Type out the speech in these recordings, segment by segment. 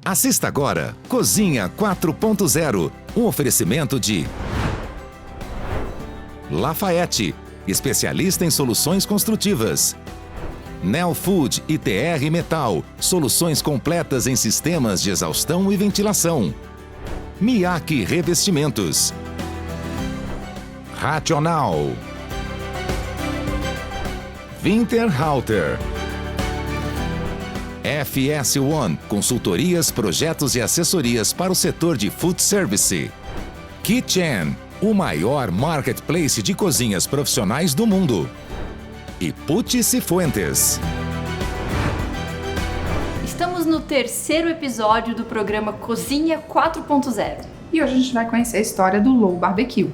Assista agora Cozinha 4.0, um oferecimento de Lafayette, especialista em soluções construtivas. Nel Food e TR Metal, soluções completas em sistemas de exaustão e ventilação. Miyake Revestimentos. Rational. Winterhalter. FS1, consultorias, projetos e assessorias para o setor de food service. Kitchen, o maior marketplace de cozinhas profissionais do mundo. E Pucci Cifuentes. Estamos no terceiro episódio do programa Cozinha 4.0. E hoje a gente vai conhecer a história do Low Barbecue.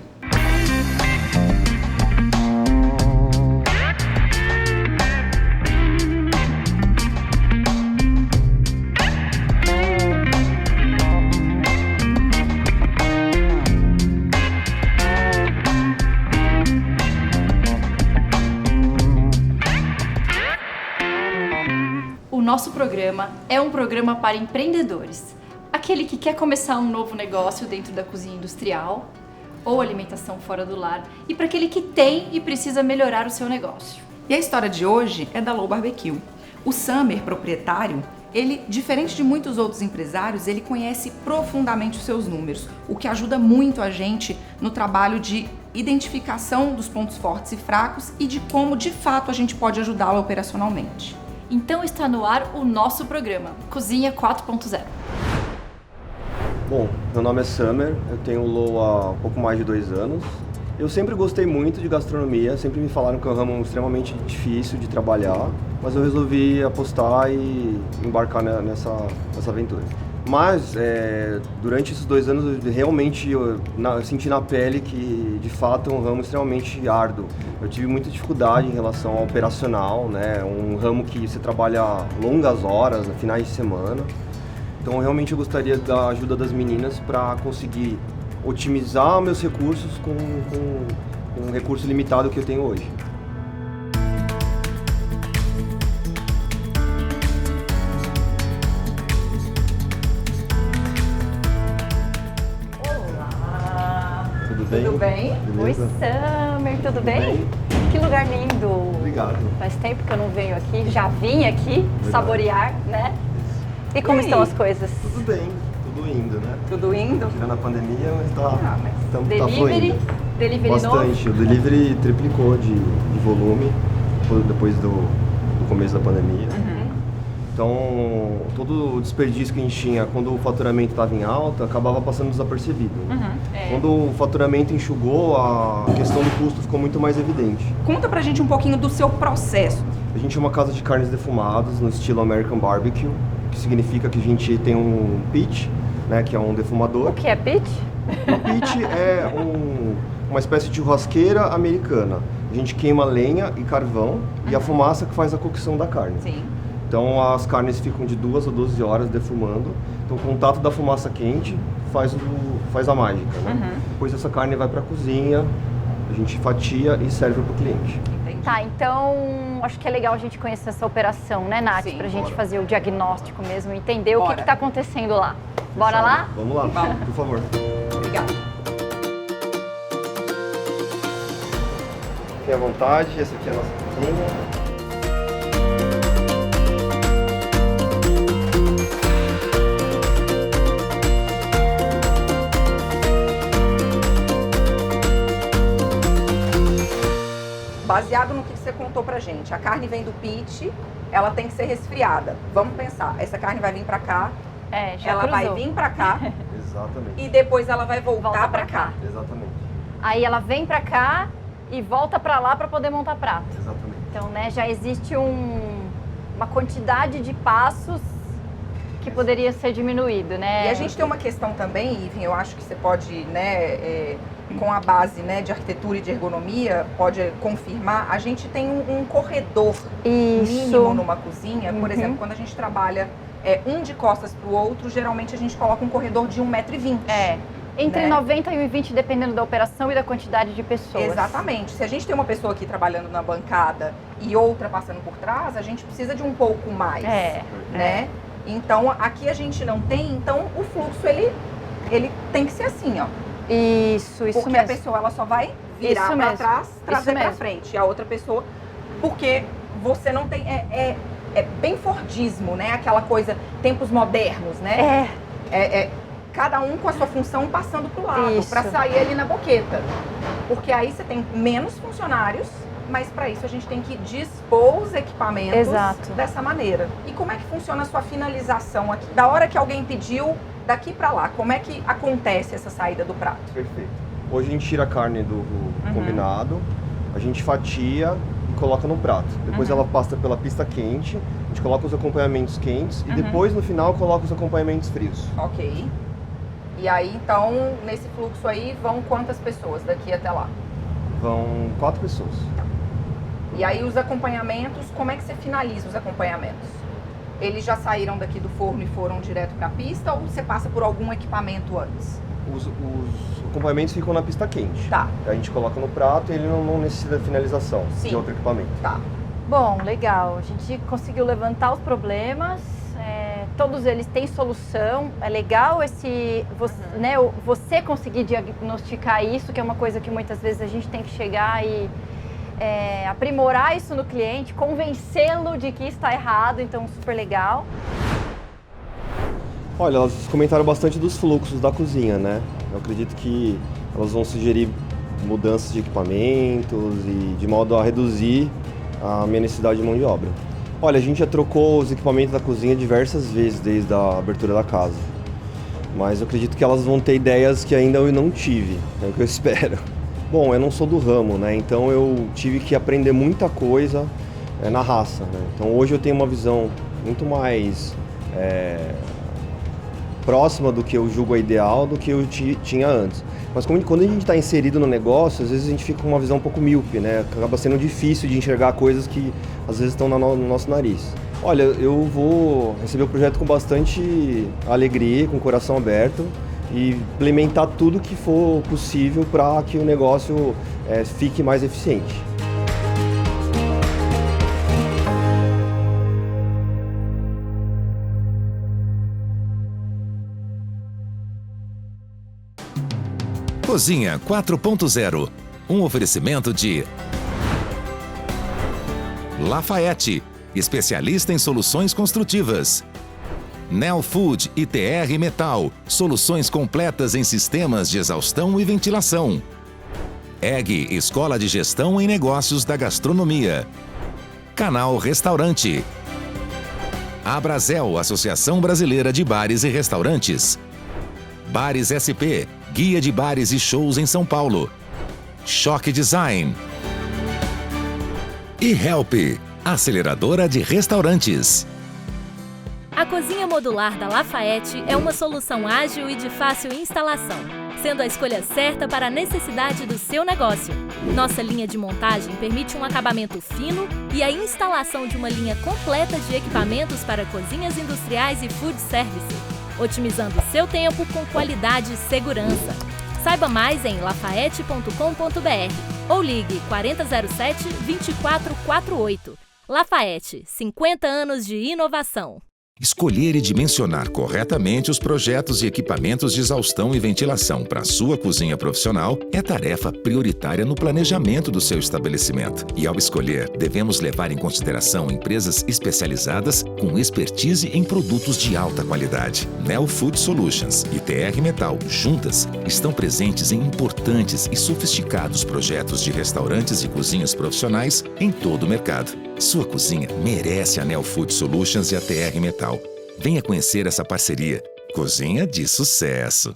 O nosso programa é um programa para empreendedores. Aquele que quer começar um novo negócio dentro da cozinha industrial ou alimentação fora do lar, e para aquele que tem e precisa melhorar o seu negócio. E a história de hoje é da Low Barbecue. O Summer, proprietário, ele, diferente de muitos outros empresários, ele conhece profundamente os seus números, o que ajuda muito a gente no trabalho de identificação dos pontos fortes e fracos e de como, de fato, a gente pode ajudá-lo operacionalmente. Então está no ar o nosso programa, Cozinha 4.0. Bom, meu nome é Summer, eu tenho o Low há pouco mais de 2 anos. Eu sempre gostei muito de gastronomia, sempre me falaram que é um ramo extremamente difícil de trabalhar, mas eu resolvi apostar e embarcar nessa aventura. Mas, durante esses 2 anos, realmente eu senti na pele que, de fato, é um ramo extremamente árduo. Eu tive muita dificuldade em relação ao operacional, né? Um ramo que você trabalha longas horas, finais de semana. Então, realmente, eu gostaria da ajuda das meninas para conseguir otimizar meus recursos com um recurso limitado que eu tenho hoje. Tudo bem? Oi, Summer, tudo bem? Que lugar lindo! Obrigado. Faz tempo que eu não venho aqui, já vim aqui saborear, né? E como estão as coisas? Tudo bem, tudo indo, né? Tudo indo? Tirando a pandemia, mas tá Delivery, fluindo. delivery Bastante. novo? O delivery triplicou de volume depois do começo da pandemia. Então, todo o desperdício que a gente tinha quando o faturamento estava em alta, acabava passando desapercebido. Quando o faturamento enxugou, a questão do custo ficou muito mais evidente. Conta pra gente um pouquinho do seu processo. A gente é uma casa de carnes defumadas no estilo American Barbecue, que significa que a gente tem um pit, né, que é um defumador. O que é pitch? O pit é uma espécie de churrasqueira americana. A gente queima lenha e carvão e a fumaça que faz a cocção da carne. Sim. Então as carnes ficam de 2 a 12 horas defumando. Então o contato da fumaça quente faz a mágica, né? Depois essa carne vai para a cozinha, a gente fatia e serve para o cliente. Tá, então acho que é legal a gente conhecer essa operação, né, Nath? Sim, pra gente bora. fazer o diagnóstico mesmo, entender o Bora. que tá acontecendo lá. Bora lá? Vamos lá, Vamos. por favor. Obrigada. Fique à vontade, essa aqui é a nossa cozinha. Baseado no que você contou pra gente, a carne vem do pit, ela tem que ser resfriada. Vamos pensar, essa carne vai vir pra cá, Já ela cruzou. vai vir pra cá Exatamente. e depois ela vai voltar Volta pra pra cá. Exatamente. Aí ela vem pra cá e volta pra lá pra poder montar prato. Exatamente. Então, né, já existe uma quantidade de passos que poderia ser diminuído, né? E a gente tem uma questão também, Ivan, eu acho que você pode, né, com a base, né, de arquitetura e de ergonomia, pode confirmar, a gente tem um corredor mínimo numa cozinha. Por exemplo, quando a gente trabalha um de costas para o outro, geralmente a gente coloca um corredor de 1,20 m. Entre né? 90 e 1,20 m, dependendo da operação e da quantidade de pessoas. Exatamente. Se a gente tem uma pessoa aqui trabalhando na bancada e outra passando por trás, a gente precisa de um pouco mais, né? Então, aqui a gente não tem, então o fluxo, ele tem que ser assim, ó. Isso Porque mesmo. a pessoa, ela só vai virar Isso pra mesmo. trás, trazer Isso pra mesmo. frente. E a outra pessoa, porque você não tem, é bem Fordismo, né? Aquela coisa, tempos modernos, né? Cada um com a sua função passando pro lado, Isso. pra sair ali na boqueta. Porque aí você tem menos funcionários, mas para isso a gente tem que dispor os equipamentos Exato. dessa maneira. E como é que funciona a sua finalização aqui? Da hora que alguém pediu, daqui para lá, como é que acontece essa saída do prato? Perfeito. Hoje a gente tira a carne do combinado, a gente fatia e coloca no prato. Depois ela passa pela pista quente, a gente coloca os acompanhamentos quentes e depois no final coloca os acompanhamentos frios. Ok. E aí, então, nesse fluxo aí, vão quantas pessoas daqui até lá? Vão 4 pessoas. E aí, os acompanhamentos, como é que você finaliza os acompanhamentos? Eles já saíram daqui do forno e foram direto para a pista ou você passa por algum equipamento antes? Os acompanhamentos ficam na pista quente. Tá. A gente coloca no prato e ele não necessita de finalização de outro equipamento. Tá. Bom, legal. A gente conseguiu levantar os problemas. Todos eles têm solução. É legal você conseguir diagnosticar isso, que é uma coisa que muitas vezes a gente tem que chegar e aprimorar isso no cliente, convencê-lo de que está errado. Então, super legal. Olha, elas comentaram bastante dos fluxos da cozinha, né? Eu acredito que elas vão sugerir mudanças de equipamentos e de modo a reduzir a minha necessidade de mão de obra. Olha, a gente já trocou os equipamentos da cozinha diversas vezes desde a abertura da casa. Mas eu acredito que elas vão ter ideias que ainda eu não tive, é o que eu espero. Bom, eu não sou do ramo, né? Então eu tive que aprender muita coisa na raça, né? Então hoje eu tenho uma visão muito mais próxima do que eu julgo a ideal do que eu tinha antes. Mas quando a gente está inserido no negócio, às vezes a gente fica com uma visão um pouco míope, né? Acaba sendo difícil de enxergar coisas que às vezes estão no nosso nariz. Olha, eu vou receber o projeto com bastante alegria, com o coração aberto e implementar tudo que for possível para que o negócio fique mais eficiente. Cozinha 4.0, um oferecimento de Lafayette, especialista em soluções construtivas. Nel Food e TR Metal, soluções completas em sistemas de exaustão e ventilação. EG, Escola de Gestão em Negócios da Gastronomia. Canal Restaurante. Abrazel, Associação Brasileira de Bares e Restaurantes. Bares SP, guia de bares e shows em São Paulo. Choque Design. E Help, aceleradora de restaurantes. A cozinha modular da Lafayette é uma solução ágil e de fácil instalação, sendo a escolha certa para a necessidade do seu negócio. Nossa linha de montagem permite um acabamento fino e a instalação de uma linha completa de equipamentos para cozinhas industriais e food service, otimizando seu tempo com qualidade e segurança. Saiba mais em lafayette.com.br ou ligue 4007-2448. Lafayette, 50 anos de inovação. Escolher e dimensionar corretamente os projetos e equipamentos de exaustão e ventilação para a sua cozinha profissional é tarefa prioritária no planejamento do seu estabelecimento. E ao escolher, devemos levar em consideração empresas especializadas com expertise em produtos de alta qualidade. Nel Food Solutions e TR Metal, juntas, estão presentes em importantes e sofisticados projetos de restaurantes e cozinhas profissionais em todo o mercado. Sua cozinha merece a Nel Food Solutions e a TR Metal. Venha conhecer essa parceria. Cozinha de sucesso.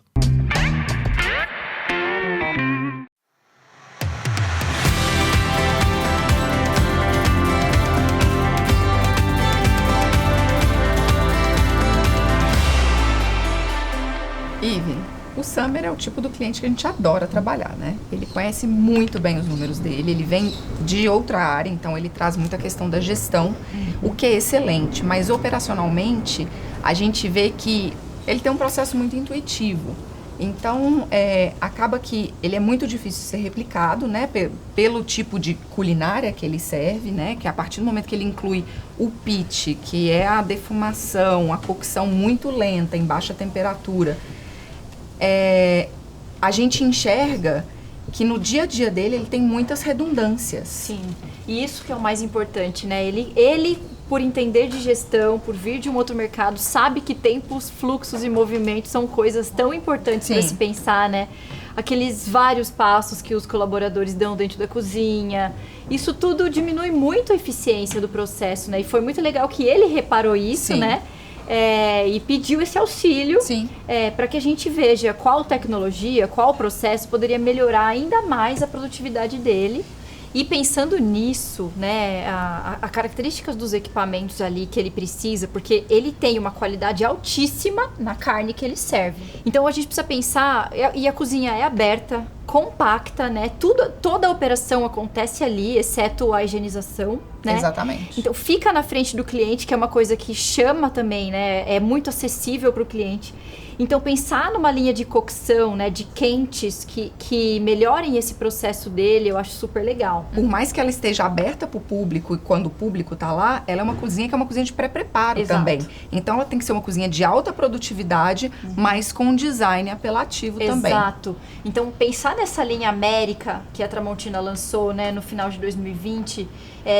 Ive, o Summer é o tipo do cliente que a gente adora trabalhar, né? Ele conhece muito bem os números dele, ele vem de outra área, então ele traz muita questão da gestão, o que é excelente, mas operacionalmente a gente vê que ele tem um processo muito intuitivo. Então, acaba que ele é muito difícil de ser replicado, né? Pelo tipo de culinária que ele serve, né? Que a partir do momento que ele inclui o pitch, que é a defumação, a cocção muito lenta, em baixa temperatura, a gente enxerga que no dia a dia dele ele tem muitas redundâncias. Sim, e isso que é o mais importante, né? Ele, por entender de gestão, por vir de um outro mercado, sabe que tempos, fluxos e movimentos são coisas tão importantes para se pensar, né? Aqueles vários passos que os colaboradores dão dentro da cozinha. Isso tudo diminui muito a eficiência do processo, né? E foi muito legal que ele reparou isso, né? E pediu esse auxílio para que a gente veja qual tecnologia, qual processo poderia melhorar ainda mais a produtividade dele. E pensando nisso, né, a características dos equipamentos ali que ele precisa, porque ele tem uma qualidade altíssima na carne que ele serve. Então a gente precisa pensar, e a cozinha é aberta, compacta, né? Toda a operação acontece ali, exceto a higienização, né? Exatamente. Então fica na frente do cliente, que é uma coisa que chama também, né? É muito acessível para o cliente. Então pensar numa linha de cocção, né, de quentes que melhorem esse processo dele, eu acho super legal. Por mais que ela esteja aberta para o público e quando o público está lá, ela é uma cozinha que é uma cozinha de pré-preparo também. Então ela tem que ser uma cozinha de alta produtividade, mas com um design apelativo também. Exato. Então pensar nessa linha América que a Tramontina lançou, né, no final de 2020,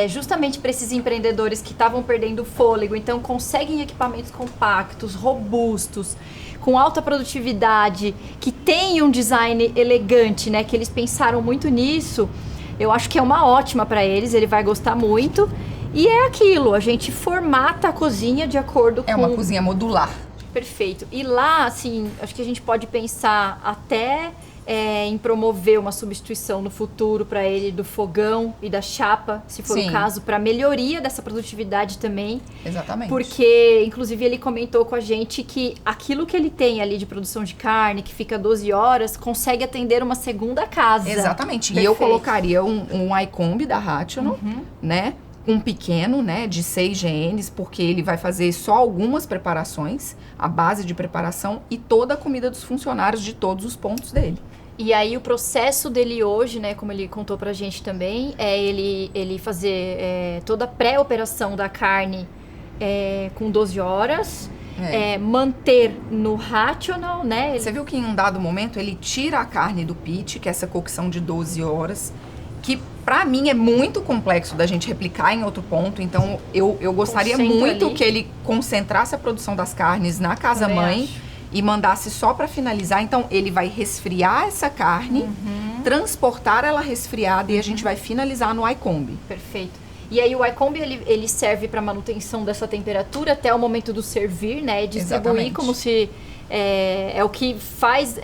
justamente para esses empreendedores que estavam perdendo o fôlego, então conseguem equipamentos compactos, robustos, com alta produtividade, que tem um design elegante, né? Que eles pensaram muito nisso. Eu acho que é uma ótima para eles, ele vai gostar muito. E é aquilo, a gente formata a cozinha de acordo com... É uma cozinha modular. Perfeito. E lá, assim, acho que a gente pode pensar até em promover uma substituição no futuro para ele do fogão e da chapa, se for o caso, para melhoria dessa produtividade também. Exatamente. Porque, inclusive, ele comentou com a gente que aquilo que ele tem ali de produção de carne, que fica 12 horas, consegue atender uma segunda casa. Exatamente. Perfeito. E eu colocaria um iCombi da Rational, né? Um pequeno, né, de 6 GNs, porque ele vai fazer só algumas preparações, a base de preparação e toda a comida dos funcionários de todos os pontos dele. E aí o processo dele hoje, né, como ele contou pra gente também, é ele fazer toda a pré-operação da carne com 12 horas, manter no Rational, né? Você viu que em um dado momento ele tira a carne do pitch, que é essa cocção de 12 horas, que pra mim é muito complexo da gente replicar em outro ponto, então eu gostaria muito ali que ele concentrasse a produção das carnes na casa-mãe e mandasse só para finalizar. Então ele vai resfriar essa carne, transportar ela resfriada e a gente vai finalizar no iCombi. Perfeito. E aí o iCombi ele serve para manutenção dessa temperatura até o momento do servir, né? E distribuir como se é o que faz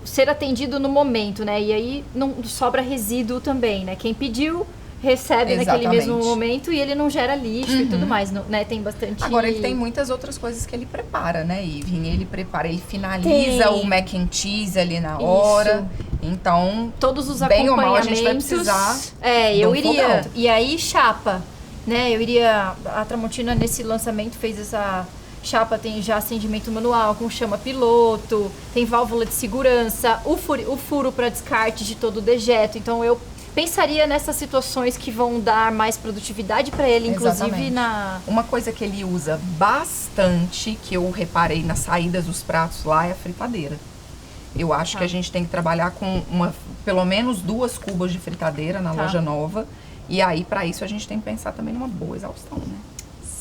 ser atendido no momento, né? E aí não sobra resíduo também, né? Quem pediu recebe naquele mesmo momento e ele não gera lixo e tudo mais, né? Tem bastante... Agora, ele tem muitas outras coisas que ele prepara, né, Ivy? Ele finaliza o mac and cheese ali na hora. Então, todos os bem acompanhamentos... ou mal, a gente vai precisar eu iria... fogão. E aí, chapa, né? A Tramontina, nesse lançamento, fez essa... Chapa tem já acendimento manual, com chama piloto, tem válvula de segurança, o furo para descarte de todo o dejeto. Então, eu pensaria nessas situações que vão dar mais produtividade para ele, inclusive Uma coisa que ele usa bastante, que eu reparei nas saídas dos pratos lá, é a fritadeira. Eu acho que a gente tem que trabalhar com pelo menos 2 cubas de fritadeira na loja nova. E aí, para isso, a gente tem que pensar também numa boa exaustão, né?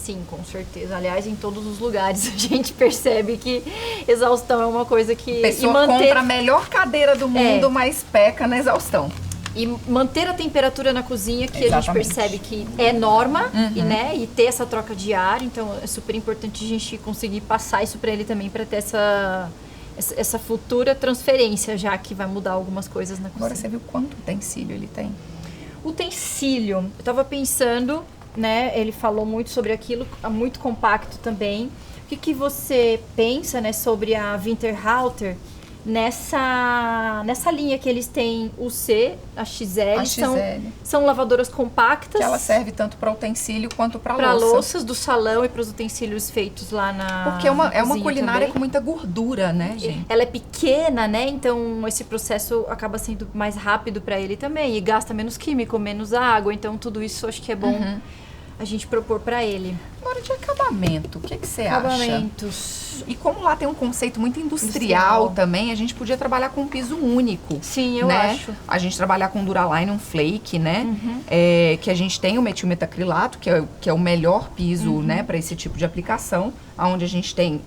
Sim, com certeza. Aliás, em todos os lugares a gente percebe que exaustão é uma coisa que... A pessoa compra a melhor cadeira do mundo, mas peca na exaustão. E manter a temperatura na cozinha, que a gente percebe que é norma, e ter essa troca de ar. Então, é super importante a gente conseguir passar isso para ele também, para ter essa futura transferência, já que vai mudar algumas coisas na cozinha. Agora, você viu quanto utensílio ele tem? Utensílio. Eu tava pensando, né? Ele falou muito sobre aquilo, muito compacto também. O que você pensa, né, sobre a Winterhalter? nessa linha que eles têm o C, a XL, A XL. São lavadoras compactas. Que ela serve tanto para utensílio quanto para para louça. louças do salão e para os utensílios feitos lá na Porque é uma cozinha culinária também. com muita gordura, né, gente? Ela é pequena, né? Então esse processo acaba sendo mais rápido para ele também e gasta menos químico, menos água. Então tudo isso acho que é bom a gente propor para ele. Agora de acabamento, o que você acha? Acabamentos. E como lá tem um conceito muito industrial também, a gente podia trabalhar com um piso único. Sim, eu né? acho. A gente trabalhar com Duraline, um flake, né? Que a gente tem o metilmetacrilato, que é o melhor piso, né, para esse tipo de aplicação, onde a gente tem,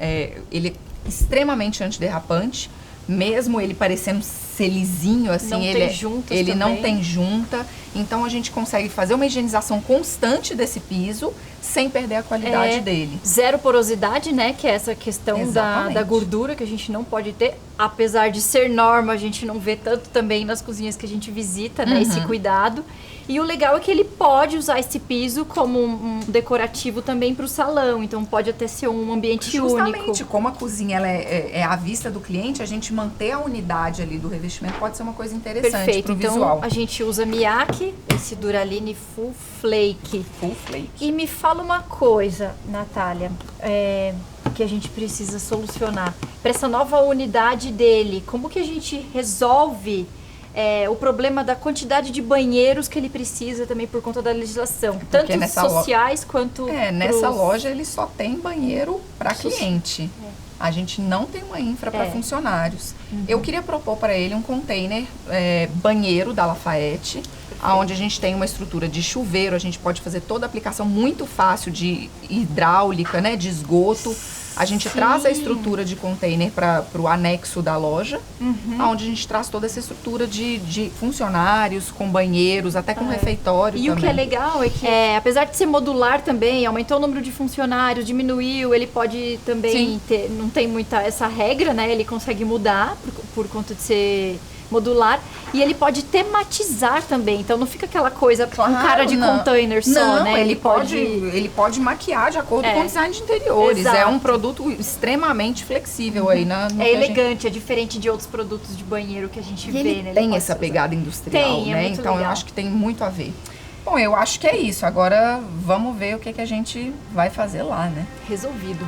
ele é extremamente antiderrapante, mesmo ele parecendo ser lisinho, assim, Não ele, tem juntas ele não também. tem junta. Então a gente consegue fazer uma higienização constante desse piso sem perder a qualidade dele. Zero porosidade, né? Que é essa questão Exatamente. da gordura que a gente não pode ter. Apesar de ser norma, a gente não vê tanto também nas cozinhas que a gente visita, né? Esse cuidado. E o legal é que ele pode usar esse piso como um decorativo também para o salão. Então pode até ser um ambiente Justamente, único. como a cozinha ela é à vista do cliente, a gente manter a unidade ali do revestimento pode ser uma coisa interessante Perfeito. pro Então visual. a gente usa Miyake, esse Duraline Full Flake. Full flake. E me fala uma coisa, Natália, que a gente precisa solucionar. Para essa nova unidade dele, como que a gente resolve o problema da quantidade de banheiros que ele precisa também por conta da legislação? Tanto nessa sociais quanto... Nessa pros- loja ele só tem banheiro para cliente. A gente não tem uma infra para funcionários. Eu queria propor para ele um container banheiro da Lafayette, onde a gente tem uma estrutura de chuveiro, a gente pode fazer toda a aplicação muito fácil de hidráulica, né, de esgoto. A gente traz a estrutura de container para o anexo da loja, onde a gente traz toda essa estrutura de funcionários, com banheiros, até com refeitório E também. o que é legal é que, apesar de ser modular também, aumentou o número de funcionários, diminuiu, ele pode também ter, não tem muita essa regra, né? Ele consegue mudar por conta de ser modular e ele pode tematizar também, então não fica aquela coisa com cara de container só, não, né? ele pode maquiar de acordo com o design de interiores. Exato. É um produto extremamente flexível aí no que a gente- elegante, é diferente de outros produtos de banheiro que a gente E vê, ele né? tem pode essa usar. pegada industrial, Tem, é né? muito Então eu legal. acho que tem muito a ver. Bom, eu acho que é isso. Agora vamos ver o que a gente vai fazer lá, né? Resolvido.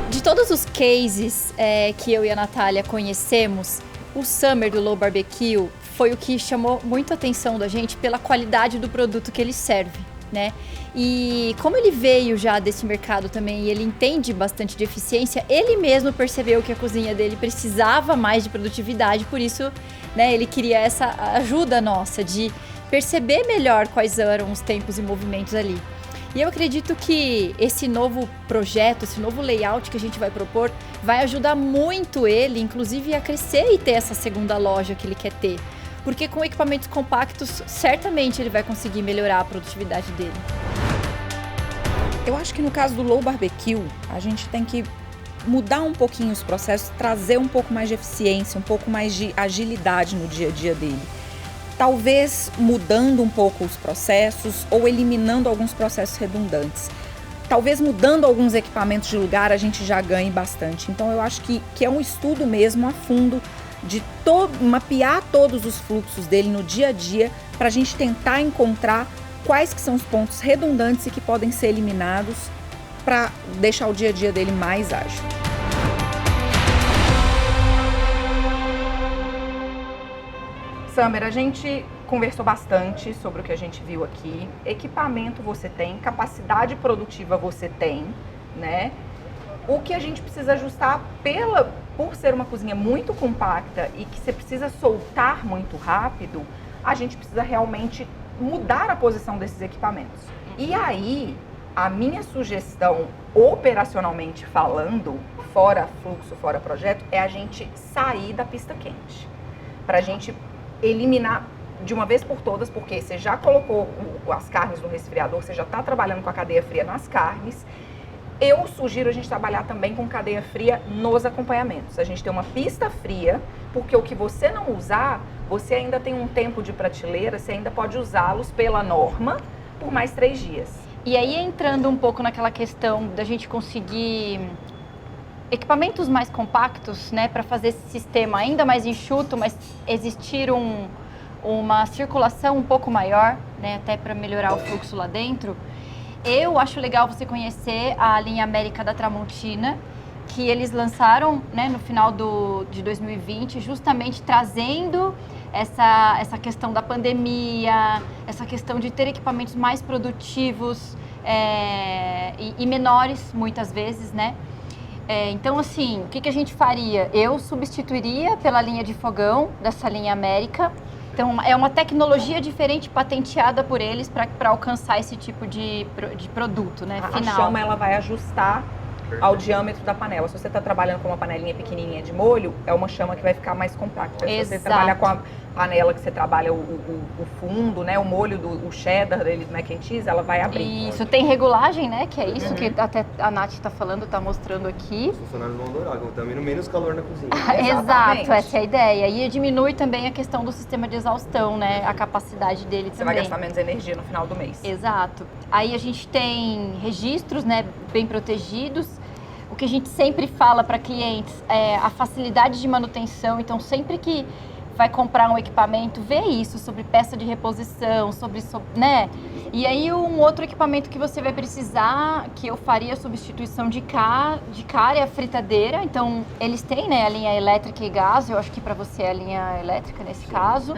De todos os cases que eu e a Natália conhecemos, o Summer do Low Barbecue foi o que chamou muito a atenção da gente pela qualidade do produto que ele serve, né? E como ele veio já desse mercado também e ele entende bastante de eficiência, ele mesmo percebeu que a cozinha dele precisava mais de produtividade, por isso, né, ele queria essa ajuda nossa de perceber melhor quais eram os tempos e movimentos ali. E eu acredito que esse novo projeto, esse novo layout que a gente vai propor, vai ajudar muito ele, inclusive, a crescer e ter essa segunda loja que ele quer ter. Porque com equipamentos compactos, certamente ele vai conseguir melhorar a produtividade dele. Eu acho que no caso do Low Barbecue, a gente tem que mudar um pouquinho os processos, trazer um pouco mais de eficiência, um pouco mais de agilidade no dia a dia dele. Talvez mudando um pouco os processos ou eliminando alguns processos redundantes. Talvez mudando alguns equipamentos de lugar a gente já ganhe bastante. Então eu acho que é um estudo mesmo a fundo de mapear todos os fluxos dele no dia a dia para a gente tentar encontrar quais que são os pontos redundantes e que podem ser eliminados para deixar o dia a dia dele mais ágil. Summer, a gente conversou bastante sobre o que a gente viu aqui. Equipamento você tem, capacidade produtiva você tem, né? O que a gente precisa ajustar por ser uma cozinha muito compacta e que você precisa soltar muito rápido, a gente precisa realmente mudar a posição desses equipamentos. E aí, a minha sugestão, operacionalmente falando, fora fluxo, fora projeto, é a gente sair da pista quente. Pra gente eliminar de uma vez por todas, porque você já colocou as carnes no resfriador, você já está trabalhando com a cadeia fria nas carnes. Eu sugiro a gente trabalhar também com cadeia fria nos acompanhamentos. A gente tem uma pista fria, porque o que você não usar, você ainda tem um tempo de prateleira, você ainda pode usá-los pela norma por mais 3 dias. E aí entrando um pouco naquela questão da gente conseguir equipamentos mais compactos, né, para fazer esse sistema ainda mais enxuto, mas existir uma circulação um pouco maior, né, até para melhorar o fluxo lá dentro. Eu acho legal você conhecer a linha América da Tramontina, que eles lançaram, né, no final de 2020, justamente trazendo essa questão da pandemia, essa questão de ter equipamentos mais produtivos e menores, muitas vezes, né? Então, assim, o que a gente faria? Eu substituiria pela linha de fogão dessa linha América. Então, é uma tecnologia diferente patenteada por eles para alcançar esse tipo de produto, né, final. A chama, ela vai ajustar ao diâmetro da panela. Se você está trabalhando com uma panelinha pequenininha de molho, é uma chama que vai ficar mais compacta. Se você trabalhar com a panela que você trabalha o fundo, né, o molho o cheddar deles, mac and cheese, ela vai abrir. Isso, tem regulagem, né, que é isso que até a Nath está falando, está mostrando aqui. Os funcionários vão adorar, também no menos calor na cozinha. Exato, essa é a ideia. E diminui também a questão do sistema de exaustão, né, a capacidade dele você também. Vai gastar menos energia no final do mês. Exato. Aí a gente tem registros, né, bem protegidos. O que a gente sempre fala para clientes é a facilidade de manutenção. Então, sempre que vai comprar um equipamento, vê isso sobre peça de reposição, né? E aí, um outro equipamento que você vai precisar, que eu faria substituição de cara, é a fritadeira. Então, eles têm, né, a linha elétrica e gás. Eu acho que para você é a linha elétrica nesse caso.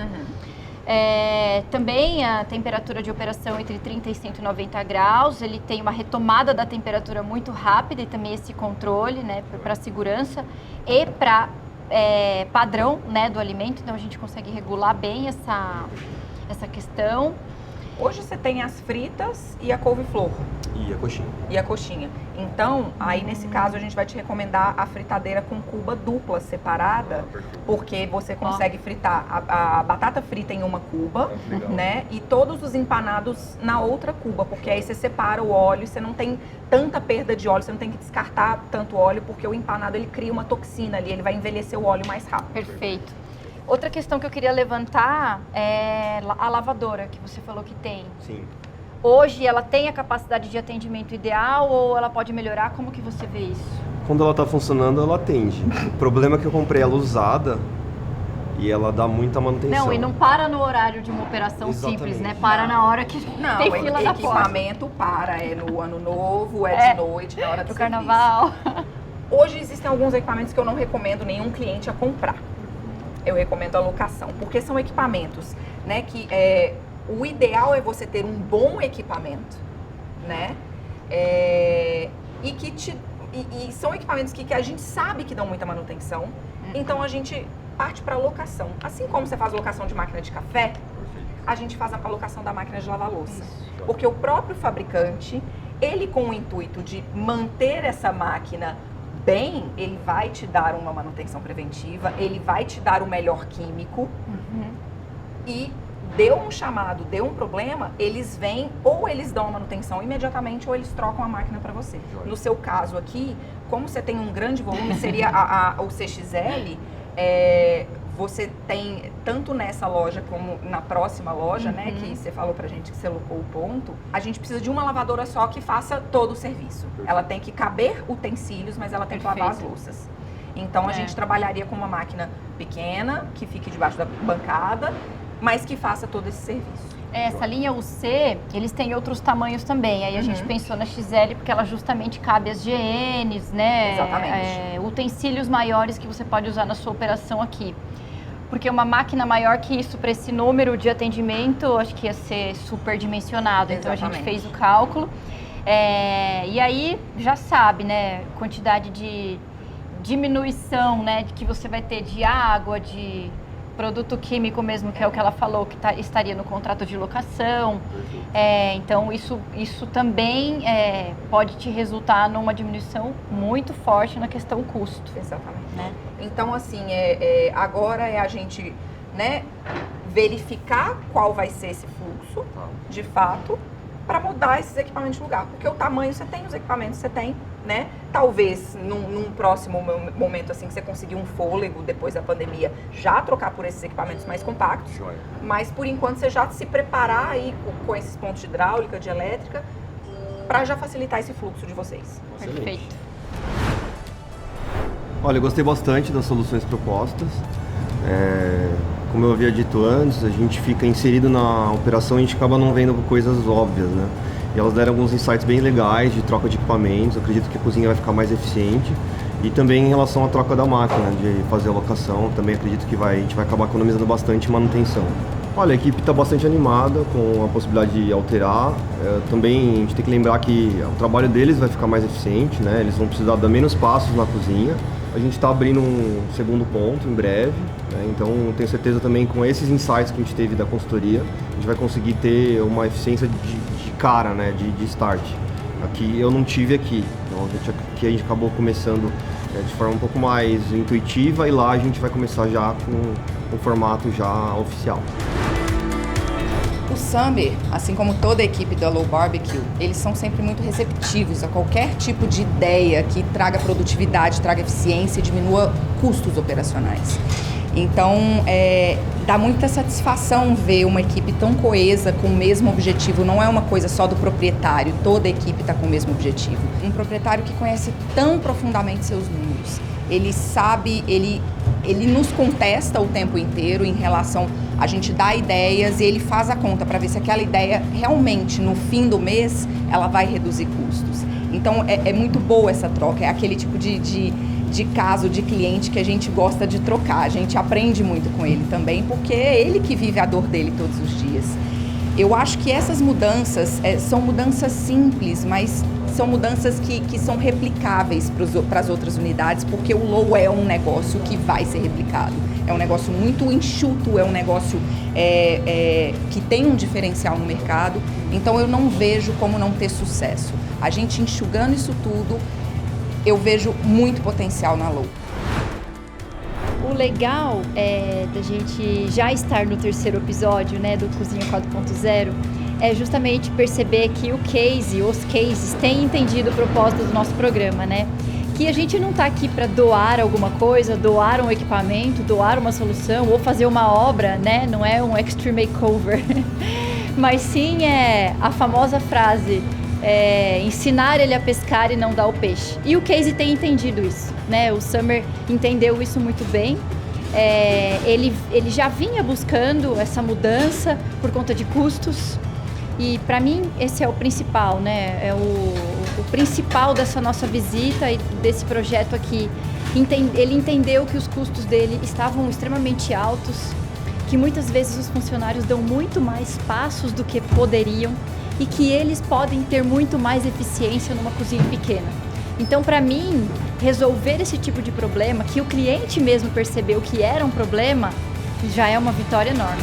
Também a temperatura de operação entre 30 e 190 graus, ele tem uma retomada da temperatura muito rápida e também esse controle, né, para segurança e para padrão, né, do alimento, então a gente consegue regular bem essa questão. Hoje você tem as fritas e a couve-flor. E a coxinha. Então, aí nesse caso a gente vai te recomendar a fritadeira com cuba dupla separada, porque você consegue fritar a batata frita em uma cuba, né? E todos os empanados na outra cuba, porque aí você separa o óleo, você não tem tanta perda de óleo, você não tem que descartar tanto óleo, porque o empanado ele cria uma toxina ali, ele vai envelhecer o óleo mais rápido. Perfeito. Outra questão que eu queria levantar é a lavadora, que você falou que tem. Sim. Hoje ela tem a capacidade de atendimento ideal ou ela pode melhorar? Como que você vê isso? Quando ela tá funcionando, ela atende. O problema é que eu comprei ela usada e ela dá muita manutenção. Não, e não para no horário de uma operação simples, né? Para na hora que tem fila da porta. Equipamento é no ano novo, de noite, na hora do carnaval. Hoje existem alguns equipamentos que eu não recomendo nenhum cliente a comprar. Eu recomendo a locação, porque são equipamentos, né, que o ideal é você ter um bom equipamento, né, e são equipamentos que a gente sabe que dão muita manutenção, então a gente parte para locação. Assim como você faz locação de máquina de café, a gente faz a locação da máquina de lavar louça. Porque o próprio fabricante, ele com o intuito de manter essa máquina bem, ele vai te dar uma manutenção preventiva, ele vai te dar o melhor químico e deu um chamado, deu um problema, eles vêm ou eles dão a manutenção imediatamente ou eles trocam a máquina para você. No seu caso aqui, como você tem um grande volume, seria o CXL, você tem, tanto nessa loja como na próxima loja, né, que você falou pra gente que você locou o ponto, a gente precisa de uma lavadora só que faça todo o serviço. Ela tem que caber utensílios, mas ela tem que lavar as louças. Então a gente trabalharia com uma máquina pequena, que fique debaixo da bancada, mas que faça todo esse serviço. Essa linha UC, eles têm outros tamanhos também. Aí a gente pensou na XL porque ela justamente cabe as GNs, né? Exatamente. Utensílios maiores que você pode usar na sua operação aqui. Porque uma máquina maior que isso para esse número de atendimento, acho que ia ser superdimensionado. Então a gente fez o cálculo. E aí já sabe, né? Quantidade de diminuição, né? Que você vai ter de água, de produto químico mesmo, que é o que ela falou, que estaria no contrato de locação. Então, isso também pode te resultar numa diminuição muito forte na questão custo. Exatamente. Né? Então, assim, agora a gente, né, verificar qual vai ser esse fluxo, de fato, para mudar esses equipamentos de lugar. Porque o tamanho você tem, os equipamentos você tem, né? Talvez num próximo momento, assim, que você conseguir um fôlego depois da pandemia, já trocar por esses equipamentos mais compactos. Mas, por enquanto, você já se preparar aí com esses pontos de hidráulica, de elétrica, para já facilitar esse fluxo de vocês. Perfeito. Olha, eu gostei bastante das soluções propostas. Como eu havia dito antes, a gente fica inserido na operação e a gente acaba não vendo coisas óbvias, né? E elas deram alguns insights bem legais de troca de equipamentos. Eu acredito que a cozinha vai ficar mais eficiente. E também em relação à troca da máquina, de fazer a locação, também acredito que a gente vai acabar economizando bastante manutenção. Olha, a equipe está bastante animada com a possibilidade de alterar. Também a gente tem que lembrar que o trabalho deles vai ficar mais eficiente, né? Eles vão precisar dar menos passos na cozinha. A gente está abrindo um segundo ponto em breve, né? Então tenho certeza também com esses insights que a gente teve da consultoria, a gente vai conseguir ter uma eficiência de cara, né? De start. Aqui eu não tive aqui, então aqui a gente acabou começando de forma um pouco mais intuitiva e lá a gente vai começar já com o formato já oficial. O Summer, assim como toda a equipe da Low Barbecue, eles são sempre muito receptivos a qualquer tipo de ideia que traga produtividade, traga eficiência e diminua custos operacionais. Então, dá muita satisfação ver uma equipe tão coesa, com o mesmo objetivo. Não é uma coisa só do proprietário, toda a equipe está com o mesmo objetivo. Um proprietário que conhece tão profundamente seus números, ele sabe, ele nos contesta o tempo inteiro em relação, a gente dá ideias e ele faz a conta para ver se aquela ideia realmente, no fim do mês, ela vai reduzir custos. Então, é muito boa essa troca, é aquele tipo de caso de cliente que a gente gosta de trocar. A gente aprende muito com ele também, porque é ele que vive a dor dele todos os dias. Eu acho que essas mudanças são mudanças simples, mas são mudanças que são replicáveis para as outras unidades, porque o Low é um negócio que vai ser replicado. É um negócio muito enxuto, é um negócio que tem um diferencial no mercado, então eu não vejo como não ter sucesso. A gente enxugando isso tudo, eu vejo muito potencial na Low. O legal da gente já estar no terceiro episódio, né, do Cozinha 4.0, é justamente perceber que os cases têm entendido o propósito do nosso programa, né? Que a gente não está aqui para doar alguma coisa, doar um equipamento, doar uma solução ou fazer uma obra, né? Não é um extreme makeover, mas sim a famosa frase: ensinar ele a pescar e não dar o peixe. E o Case tem entendido isso, né? O Summer entendeu isso muito bem. Ele já vinha buscando essa mudança por conta de custos. E para mim esse é o principal, né? É o principal dessa nossa visita e desse projeto aqui. Ele entendeu que os custos dele estavam extremamente altos, que muitas vezes os funcionários dão muito mais passos do que poderiam e que eles podem ter muito mais eficiência numa cozinha pequena. Então, para mim, resolver esse tipo de problema, que o cliente mesmo percebeu que era um problema, já é uma vitória enorme.